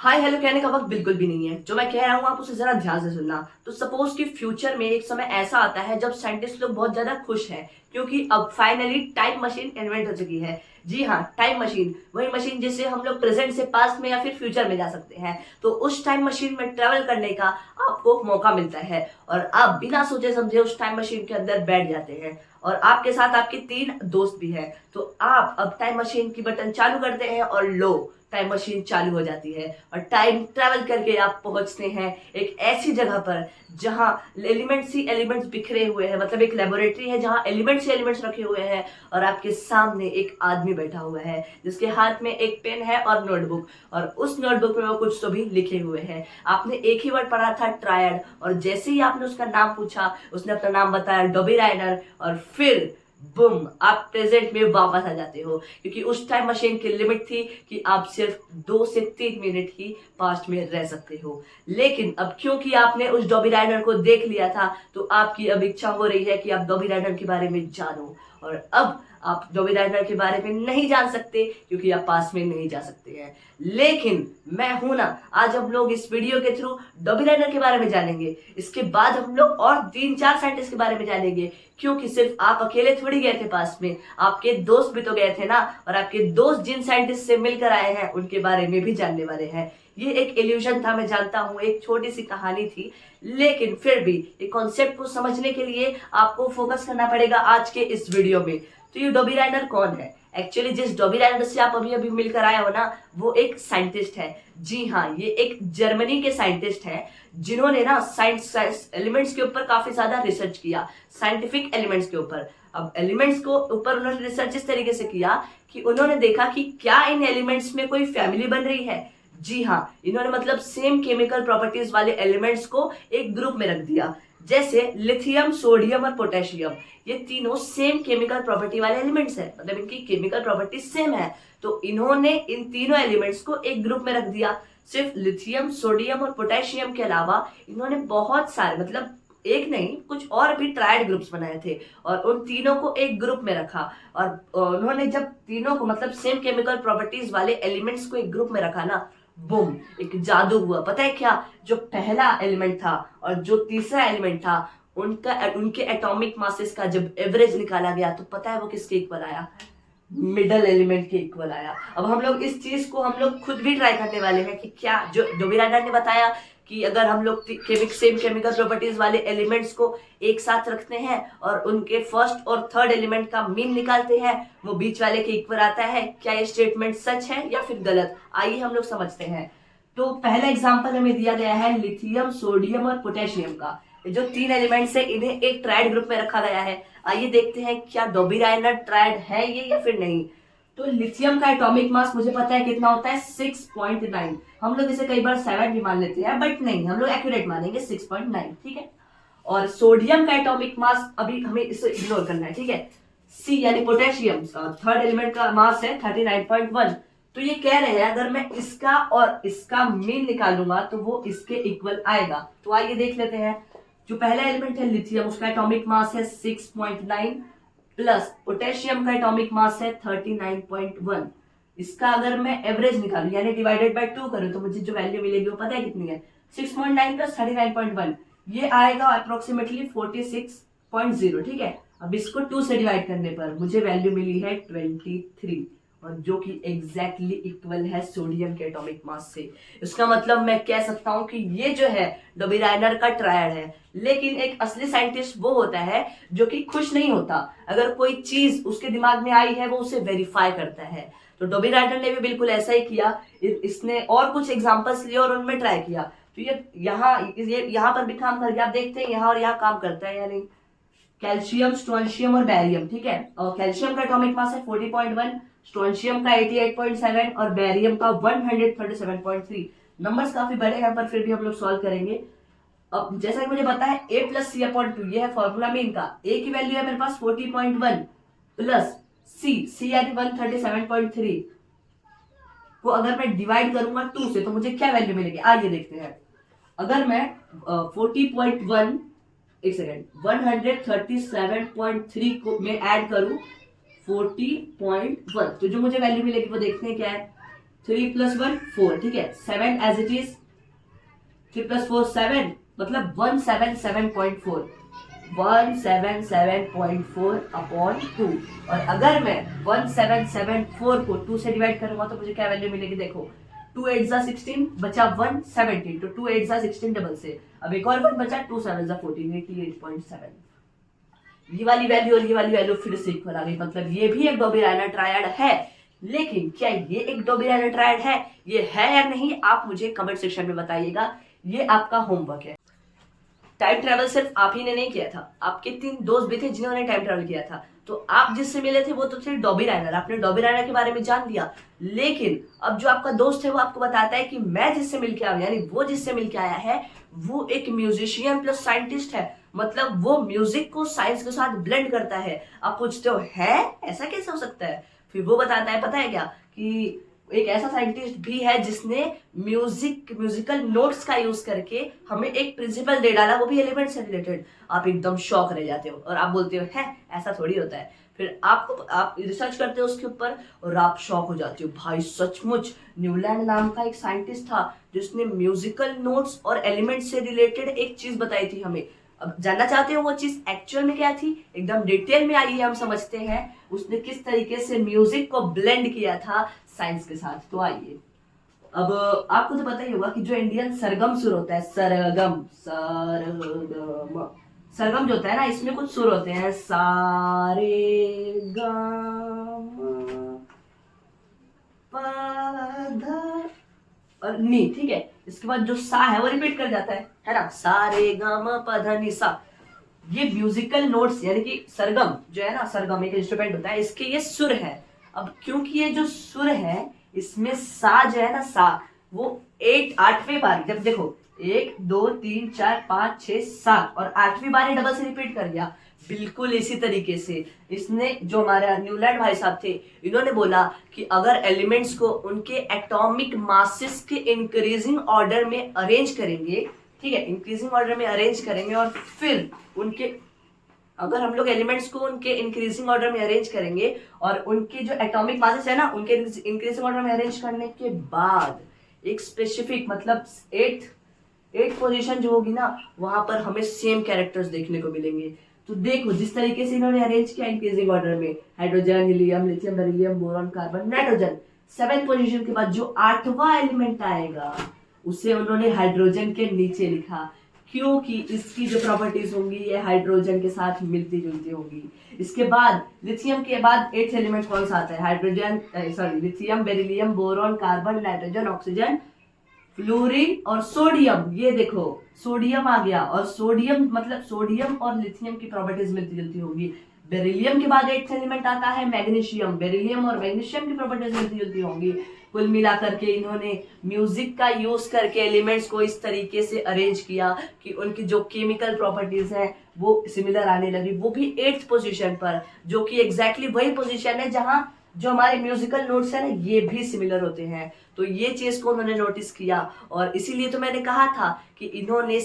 Hi hello कहने का वक्त बिल्कुल भी नहीं है। जो मैं कह रहा हूँ आप उसे जरा ध्यान से सुनना। तो सपोज कि फ्यूचर में एक समय ऐसा आता है जब साइंटिस्ट लोग बहुत ज्यादा खुश हैं क्योंकि अब फाइनली टाइम मशीन इन्वेंट हो चुकी है। जी हाँ, टाइम मशीन, वही मशीन जिससे हम लोग प्रेजेंट से पास्ट में या फिर फ्यूचर में जा सकते हैं। तो उस टाइम मशीन में ट्रेवल करने का आपको मौका मिलता है और आप बिना सोचे समझे उस टाइम मशीन के अंदर बैठ जाते हैं और आपके साथ आपके 3 दोस्त भी हैं। तो आप अब टाइम मशीन की बटन चालू करते हैं और लो, टाइम मशीन चालू हो जाती है और टाइम ट्रैवल करके आप पहुंचते हैं एक ऐसी जगह पर जहां एलिमेंट्स ही एलिमेंट्स बिखरे हुए हैं। मतलब एक लेबोरेटरी है जहां एलिमेंट्स ही एलिमेंट्स रखे हुए हैं और आपके सामने एक आदमी बैठा हुआ है जिसके हाथ में एक पेन है और नोटबुक, और उस नोटबुक में वो कुछ तो भी लिखे हुए हैं। आपने एक ही वर्ड पढ़ा था, ट्रायड, और जैसे ही आपने उसका नाम पूछा उसने अपना नाम बताया, डॉबी राइडर, और फिर बुम, आप प्रेजेंट में वापस आ जाते हो क्योंकि उस टाइम मशीन की लिमिट थी कि आप सिर्फ 2 से 3 मिनट ही पास्ट में रह सकते हो। लेकिन अब क्योंकि आपने उस डॉबी राइडर को देख लिया था तो आपकी अब इच्छा हो रही है कि आप डॉबी राइडर के बारे में जानो, और अब आप डॉबी राइडर के बारे में नहीं जान सकते क्योंकि आप पास में नहीं जा सकते हैं। लेकिन मैं हूं ना, आज हम लोग इस वीडियो के थ्रू डॉबी राइडर के बारे में जानेंगे। इसके बाद हम लोग और 3-4 साइंटिस्ट के बारे में जानेंगे क्योंकि सिर्फ आप अकेले थोड़ी गए थे पास में, आपके दोस्त भी तो गए थे ना, और आपके दोस्त जिन साइंटिस्ट से मिलकर आए हैं उनके बारे में भी जानने वाले हैं। ये एक इल्यूजन था, मैं जानता हूं, एक छोटी सी कहानी थी, लेकिन फिर भी एक कॉन्सेप्ट को समझने के लिए आपको फोकस करना पड़ेगा आज के इस वीडियो में। तो ये डॉबी राइडर कौन है? एक्चुअली जिस डॉबी राइडर से आप अभी अभी मिलकर आए हो ना, वो एक साइंटिस्ट है। जी हाँ, ये एक जर्मनी के साइंटिस्ट है जिन्होंने ना साइंस एलिमेंट्स के ऊपर काफी ज्यादा रिसर्च किया, साइंटिफिक एलिमेंट्स के ऊपर। अब एलिमेंट्स को ऊपर उन्होंने रिसर्च इस तरीके से किया कि उन्होंने देखा कि क्या इन एलिमेंट्स में कोई फैमिली बन रही है। जी हाँ, इन्होंने मतलब सेम केमिकल प्रॉपर्टीज वाले एलिमेंट्स को एक ग्रुप में रख दिया। जैसे लिथियम, सोडियम और पोटेशियम, ये तीनों सेम केमिकल प्रॉपर्टी वाले एलिमेंट्स हैं, मतलब इनकी केमिकल प्रॉपर्टी सेम है। तो इन्होंने इन तीनों एलिमेंट्स को एक ग्रुप में रख दिया। सिर्फ लिथियम, सोडियम और पोटेशियम के अलावा इन्होंने बहुत सारे, मतलब एक नहीं कुछ और भी ट्रायड ग्रुप्स बनाए थे और उन तीनों को एक ग्रुप में रखा। और उन्होंने जब तीनों को, मतलब सेम केमिकल प्रॉपर्टीज वाले एलिमेंट्स को एक ग्रुप में रखा ना, बूम, एक जादू हुआ। पता है क्या? जो पहला एलिमेंट था और जो तीसरा एलिमेंट था, उनके एटॉमिक मासेस का जब एवरेज निकाला गया तो पता है वो किसके इक्वल आया? मिडल एलिमेंट के इक्वल आया। अब हम लोग इस चीज को हम लोग खुद भी ट्राई करने वाले हैं कि क्या जो डॉबी राइडर ने बताया कि अगर हम लोग सेम केमिकल प्रॉपर्टीज वाले एलिमेंट्स को एक साथ रखते हैं और उनके फर्स्ट और थर्ड एलिमेंट का मीन निकालते हैं, वो बीच वाले के इक्वल आता है, क्या ये स्टेटमेंट सच है या फिर गलत? आइए हम लोग समझते हैं। तो पहला एग्जांपल हमें दिया गया है लिथियम, सोडियम और पोटेशियम का। ये जो 3 एलिमेंट्स है इन्हें एक ट्रायड ग्रुप में रखा गया है। आइए देखते हैं क्या डॉबी राइडर ट्रायड है ये या फिर नहीं। तो लिथियम का एटॉमिक मास मुझे पता है कितना होता है, 6.9। हम लोग इसे कई बार 7 भी मान लेते हैं, बट नहीं, हम लोग एक्यूरेट मानेंगे 6.9, ठीक है। और सोडियम का एटॉमिक मास अभी हमें इसे इग्नोर करना है, ठीक है। सी यानी पोटेशियम, थर्ड एलिमेंट का मास है 39.1। तो ये कह रहे हैं अगर मैं इसका और इसका मीन निकालूंगा तो वो इसके इक्वल आएगा। तो आइए देख लेते हैं। जो पहला एलिमेंट है लिथियम, उसका एटॉमिक मास है 6.9 प्लस पोटेशियम का एटॉमिक मास है 39.1। इसका अगर मैं एवरेज निकालूं यानी डिवाइडेड बाय 2 करूं तो मुझे जो वैल्यू मिलेगी वो पता है कितनी है? 6.9 प्लस 39.1, ये आएगा अप्रोक्सीमेटली 46.0, ठीक है। अब इसको 2 से डिवाइड करने पर मुझे वैल्यू मिली है 23, और जो कि एग्जैक्टली इक्वल है सोडियम के एटॉमिक मास से। इसका मतलब मैं कह सकता हूं कि ये जो है डॉबी राइडर का ट्रायड है। लेकिन एक असली साइंटिस्ट वो होता है जो कि खुश नहीं होता, अगर कोई चीज उसके दिमाग में आई है वो उसे वेरीफाई करता है। तो डॉबी राइडर ने भी बिल्कुल ऐसा ही किया। इसने और कुछ एग्जांपल्स लिए और उनमें ट्राई किया। तो ये यहाँ पर भी काम कर गया। आप देखते हैं यहाँ और यहाँ काम करता है या नहीं। कैल्शियम, स्ट्रोंशियम और बैरियम, ठीक है। और कैल्शियम का एटॉमिक मास है 40.1, स्ट्रोंशियम का 88.7 और बैरियम का 137.3। नंबर्स काफी बड़े हैं पर फिर भी हम लोग सॉल्व करेंगे। अब जैसा कि मुझे पता है A+C/2, ये है फॉर्मूला में इनका। A की वैल्यू है मेरे पास 40.1 प्लस C यानी 137.3 को अगर मैं डिवाइड करूंगा 2 से तो मुझे क्या वैल्यू मिलेगी? आइए देखते हैं। अगर मैं 40.1, एक सेकेंड, 137.3 को मैं ऐड करूं 40.1 तो जो मुझे वैल्यू मिलेगी वो देखते हैं क्या है। 3 + 1 4, ठीक है, 7 एज इट इज, 3 + 4 7, मतलब 177.4, 177.4 अपॉन 2। और अगर मैं 1774 को 2 से डिवाइड करूंगा तो मुझे क्या वैल्यू मिलेगी, देखो 2 8 जा 16, बचा 1 17, तो 2 8 जा 16 डबल से, अब एक और 1 बचा, 2 7 जा 14, 88.7। ये वाली वैल्यू और ये वाली वैल्यू फिर से इक्वल आ गई, मतलब ये भी एक डोबेराइनर ट्रायड है। लेकिन क्या ये एक डोबेराइनर ट्रायड है, ये है या नहीं, आप मुझे कमेंट सेक्शन में बताइएगा, ये आपका होमवर्क है। टाइम ट्रैवल सिर्फ आप ही ने नहीं किया था, आपके 3 दोस्त भी थे जिन्होंने टाइम ट्रैवल किया था। तो आप जिससे मिले थे वो तो थे डॉबी राइनर, आपने डॉबी राइनर के बारे में जान लिया। लेकिन अब जो आपका दोस्त है वो आपको बताता है कि मैं जिससे मिलके आया, यानी वो जिससे मिलके आया है वो एक म्यूजिशियन प्लस साइंटिस्ट है, मतलब वो म्यूजिक को साइंस के साथ ब्लेंड करता है। आप पूछते हो है ऐसा कैसे हो सकता है, फिर वो बताता है पता है क्या, कि एक ऐसा साइंटिस्ट भी है जिसने म्यूजिकल नोट्स का यूज करके हमें एक प्रिंसिपल दे डाला, वो भी एलिमेंट से रिलेटेड। आप एकदम शॉक रह जाते हो और आप बोलते हो है ऐसा थोड़ी होता है। फिर आप रिसर्च करते हो उसके ऊपर और आप शॉक हो जाते हो, भाई सचमुच न्यूलैंड नाम का एक साइंटिस्ट था जिसने म्यूजिकल नोट्स और एलिमेंट से रिलेटेड एक चीज बताई थी हमें। अब जानना चाहते हो वो चीज एक्चुअल में क्या थी, एकदम डिटेल में आइए हम समझते हैं उसने किस तरीके से म्यूजिक को ब्लेंड किया था साइंस के साथ। तो आइए, अब आपको तो पता ही होगा कि जो इंडियन सरगम सुर होता है, सरगम सरगम सरगम जो होता है ना, इसमें कुछ सुर होते हैं, सारे गम पधा और नी, ठीक है। इसके बाद जो सा है वो रिपीट कर जाता है ना, सारे गम पधा नी सा। ये म्यूजिकल नोट्स यानी कि सरगम जो है ना, सरगम एक इंस्ट्रूमेंट होता है, इसके ये सुर है। अब क्योंकि ये जो सुर है इसमें सा जो है ना, सा वो 8वीं बार, जब देखो 1 2 3 4 5 6 7 और 8वीं बार डबल से रिपीट कर दिया। बिल्कुल इसी तरीके से इसने, जो हमारे न्यूलैंड भाई साहब थे, इन्होंने बोला कि अगर एलिमेंट्स को उनके एटॉमिक मासेस के इंक्रीजिंग ऑर्डर में अरेंज करेंगे, ठीक है, इंक्रीजिंग ऑर्डर में अरेंज करेंगे और फिर उनके, अगर हम लोग एलिमेंट्स को उनके इंक्रीजिंग ऑर्डर में अरेंज करेंगे और उनके जो एटॉमिक मासेस है ना उनके इंक्रीजिंग ऑर्डर में अरेंज करने के बाद एक स्पेसिफिक, मतलब एट पोजीशन जो होगी ना, वहां पर हमें सेम कैरेक्टर्स देखने को मिलेंगे। तो देखो जिस तरीके से इन्होंने अरेंज किया इंक्रीजिंग ऑर्डर में, hydrogen, helium, lithium, beryllium, boron, carbon, nitrogen, 7th position के बाद जो 8वां एलिमेंट आएगा उसे उन्होंने हाइड्रोजन के नीचे लिखा, क्योंकि इसकी जो प्रॉपर्टीज होंगी ये हाइड्रोजन के साथ मिलती जुलती होंगी। इसके बाद लिथियम के बाद 8th एलिमेंट कौन सा आता है, hydrogen, sorry lithium, beryllium, boron, carbon, nitrogen, oxygen, fluorine और सोडियम। ये देखो सोडियम आ गया, और सोडियम मतलब सोडियम और लिथियम की प्रॉपर्टीज मिलती जुलती होगी। बेरिलियम के बाद 8th एलिमेंट आता है मैग्नीशियम, बेरिलियम और मैग्नीशियम की प्रॉपर्टीज मिलती जुलती होंगी। कुल मिलाकर के इन्होंने म्यूजिक का यूज करके एलिमेंट्स को इस तरीके से अरेंज किया कि उनकी जो केमिकल प्रॉपर्टीज है वो सिमिलर आने लगी, वो भी 8th पोजीशन पर, जो कि एग्जैक्टली वही पोजीशन है जहां जो हमारे म्यूजिकल नोट्स है ना ये भी सिमिलर होते हैं। तो ये चीज को उन्होंने नोटिस किया और इसीलिए तो मैंने कहा था कि इन्होंने